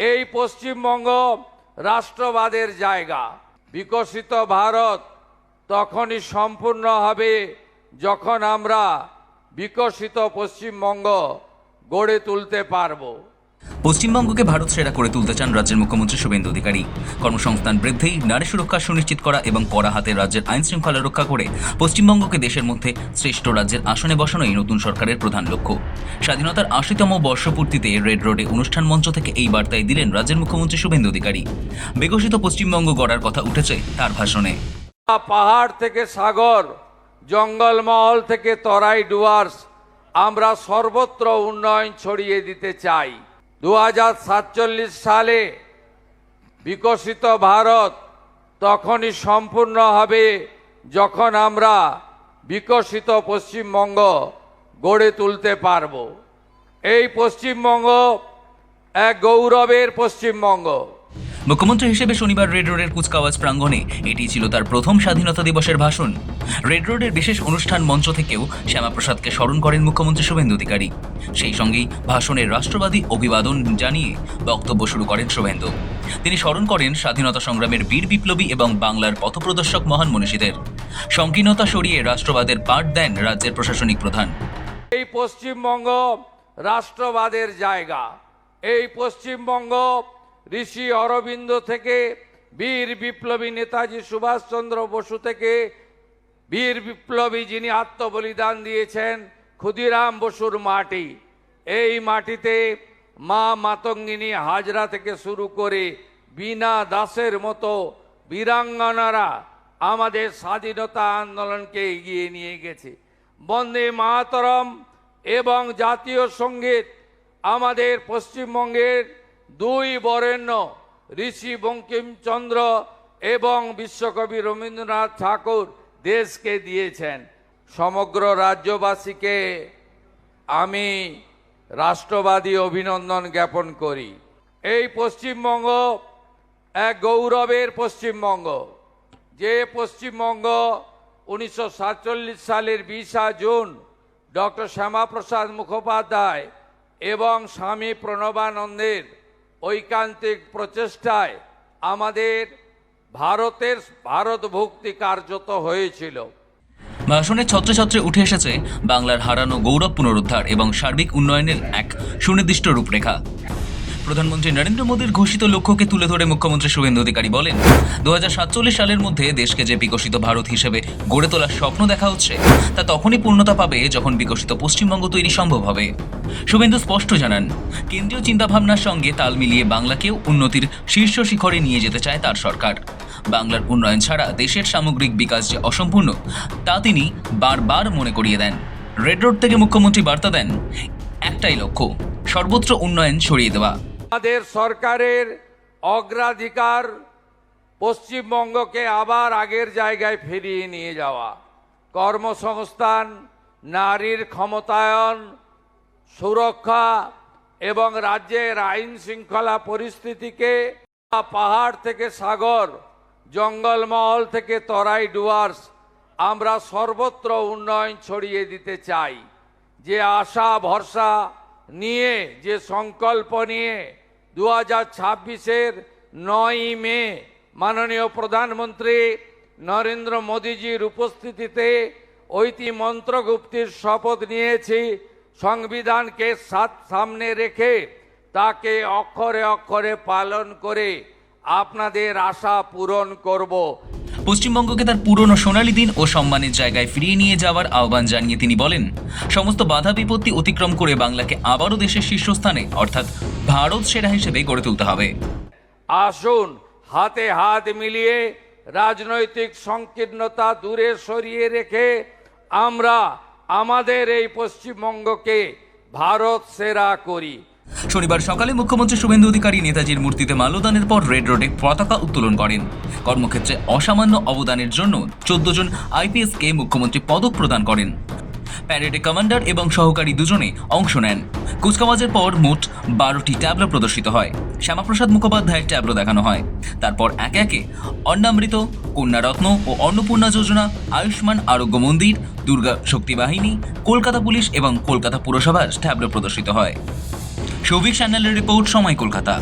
এই পশ্চিমবঙ্গ রাষ্ট্রবাদের জায়গা। বিকশিত ভারত তখনই সম্পূর্ণ হবে যখন আমরা বিকশিত পশ্চিমবঙ্গ গড়ে তুলতে পারবো। পশ্চিমবঙ্গকে ভারত সেরা করে তুলতে চান রাজ্যের মুখ্যমন্ত্রী শুভেন্দু অধিকারী। কর্মসংস্থান বৃদ্ধি, নারী সুরক্ষা সুনিশ্চিত করা এবং কড়া হাতে রাজ্যের আইন শৃঙ্খলা রক্ষা করে পশ্চিমবঙ্গকে দেশের মধ্যে শ্রেষ্ঠ রাজ্যের আসনে বসানোই নতুন সরকারের প্রধান লক্ষ্য। স্বাধীনতার ৮০তম বর্ষপূর্তিতে রেড রোডে অনুষ্ঠান মঞ্চ থেকে এই বার্তাই দিলেন রাজ্যের মুখ্যমন্ত্রী শুভেন্দু অধিকারী। বিকশিত পশ্চিমবঙ্গ গড়ার কথা উঠেছে তার ভাষণে। পাহাড় থেকে সাগর, জঙ্গলমহল থেকে তরাই ডুয়ার্স, আমরা সর্বত্র উন্নয়ন ছড়িয়ে দিতে চাই। 2047 সালে বিকশিত ভারত তখনই সম্পূর্ণ হবে যখন আমরা বিকশিত পশ্চিমবঙ্গ গড়ে তুলতে পারব। এই পশ্চিমবঙ্গ এক গৌরবের পশ্চিমবঙ্গ। মুখ্যমন্ত্রী হিসেবে শনিবার রেড রোডের কুচকাওয়াজ প্রাঙ্গণে এটি ছিল তার প্রথম স্বাধীনতা দিবসের ভাষণ। রেড রোডের বিশেষ অনুষ্ঠান মঞ্চ থেকেও শ্যামাপ্রসাদকে স্মরণ করেন মুখ্যমন্ত্রী শুভেন্দু অধিকারী। সেই সঙ্গেই ভাষণের রাষ্ট্রবাদী অভিবাদন জানিয়ে বক্তব্য শুরু করেন শুভেন্দু। তিনি স্মরণ করেন স্বাধীনতা সংগ্রামের বীর বিপ্লবী এবং বাংলার পথপ্রদর্শক মহান মনীষীদের। সংকীর্ণতা সরিয়ে রাষ্ট্রবাদের পাঠ দেন রাজ্যের প্রশাসনিক প্রধান। এই পশ্চিমবঙ্গ রাষ্ট্রবাদের জায়গা। এই পশ্চিমবঙ্গ ঋষি অরবিন্দ থেকে বীর বিপ্লবী নেতাজি সুভাষচন্দ্র বসু থেকে বীর বিপ্লবী যিনি আত্মবলিদান দিয়েছেন ক্ষুদিরাম বসুর মাটি। এই মাটিতে মা মাতঙ্গিনী হাজরা থেকে শুরু করে বীণা দাসের মতো বীরাঙ্গনারা আমাদের স্বাধীনতা আন্দোলনকে এগিয়ে নিয়ে গেছে। বন্দে মাতরম এবং জাতীয় সঙ্গীত আমাদের পশ্চিমবঙ্গের দুই বরেণ্য ঋষি বঙ্কিমচন্দ্র এবং বিশ্বকবি রবীন্দ্রনাথ ঠাকুর দেশকে দিয়েছেন। সমগ্র রাজ্যবাসীকে আমি রাষ্ট্রবাদী অভিনন্দন জ্ঞাপন করি। এই পশ্চিমবঙ্গ এক গৌরবের পশ্চিমবঙ্গ। যে পশ্চিমবঙ্গ 1947 সালের 20 জুন ডক্টর শ্যামাপ্রসাদ মুখোপাধ্যায় এবং স্বামী প্রণবানন্দের ঐকান্তিক প্রচেষ্টায় আমাদের ভারত ভক্তি কার্যত হয়েছিল। ভাষণে ছত্রে উঠে এসেছে বাংলার হারানো গৌরব পুনরুদ্ধার এবং সার্বিক উন্নয়নের এক সুনির্দিষ্ট রূপরেখা। প্রধানমন্ত্রী নরেন্দ্র মোদীর ঘোষিত লক্ষ্যকে তুলে ধরে মুখ্যমন্ত্রী শুভেন্দু অধিকারী বলেন, 2047 সালের মধ্যে দেশকে যে বিকশিত ভারত হিসেবে গড়ে তোলার স্বপ্ন দেখা হচ্ছে তা তখনই পূর্ণতা পাবে যখন বিকশিত পশ্চিমবঙ্গ তৈরি সম্ভব হবে। শুভেন্দু স্পষ্ট জানান, কেন্দ্রীয় চিন্তাভাবনার সঙ্গে তাল মিলিয়ে বাংলাকেও উন্নতির শীর্ষ শিখরে নিয়ে যেতে চায় তার সরকার। বাংলার উন্নয়ন ছাড়া দেশের সামগ্রিক বিকাশ যে অসম্পূর্ণ তা তিনি বারবার মনে করিয়ে দেন। রেড রোড থেকে মুখ্যমন্ত্রী বার্তা দেন, একটাই লক্ষ্য, সর্বত্র উন্নয়ন ছড়িয়ে দেওয়া। আমাদের সরকারের অগ্রাধিকার পশ্চিমবঙ্গকে আবার আগের জায়গায় ফিরিয়ে নিয়ে যাওয়া। কর্মসংস্থান, নারীর ক্ষমতায়ন, সুরক্ষা এবং রাজ্যের আইন শৃঙ্খলা পরিস্থিতিকে পাহাড় থেকে সাগর, জঙ্গলমহল থেকে তরাই ডুয়ার্স, আমরা সর্বত্র উন্নয়ন ছড়িয়ে দিতে চাই। যে আশা ভরসা নিয়ে, যে সংকল্প নিয়ে 2026-এর 9 মে মাননীয় প্রধানমন্ত্রী নরেন্দ্র মোদীজির উপস্থিতিতে ঐতি মন্ত্রগুপ্তির শপথ নিয়েছি, সংবিধানকে সামনে রেখে তাকে অক্ষরে অক্ষরে পালন করে আপনাদের আশা পূরণ করব। পশ্চিমবঙ্গকে তার পুরনো সোনালী দিন ও সম্মানের জায়গায় ফিরিয়ে নিয়ে যাওয়ার আহ্বান জানিয়ে তিনি বলেন, সমস্ত বাধা বিপত্তি অতিক্রম করে বাংলাকে আবারও দেশের শীর্ষস্থানে অর্থাৎ ভারত সেরা হিসেবে গড়ে তুলতে হবে। আসুন হাতে হাত মিলিয়ে রাজনৈতিক সংকীর্ণতা দূরে সরিয়ে রেখে আমরা আমাদের এই পশ্চিমবঙ্গকে ভারত সেরা করি। শনিবার সকালে মুখ্যমন্ত্রী শুভেন্দু অধিকারী নেতাজির মূর্তিতে মাল্যদানের পর রেড রোডে পতাকা উত্তোলন করেন। কর্মক্ষেত্রে অসামান্য অবদানের জন্য 14 জন আইপিএসকে মুখ্যমন্ত্রী পদক প্রদান করেন। প্যারেডে কমান্ডার এবং সহকারী দুজনে অংশ নেন। কুচকাওয়াজের পর মোট 12টি ট্যাবলো প্রদর্শিত হয়। শ্যামাপ্রসাদ মুখোপাধ্যায়ের ট্যাবলো দেখানো হয়। তারপর একে একে অন্নামৃত, কন্যারত্ন ও অন্নপূর্ণা যোজনা, আয়ুষ্মান আরোগ্য মন্দির, দুর্গা শক্তি বাহিনী, কলকাতা পুলিশ এবং কলকাতা পুরসভার ট্যাবলো প্রদর্শিত হয়। সৌভিক চ্যানেলের রিপোর্ট, সময় কলকাতা।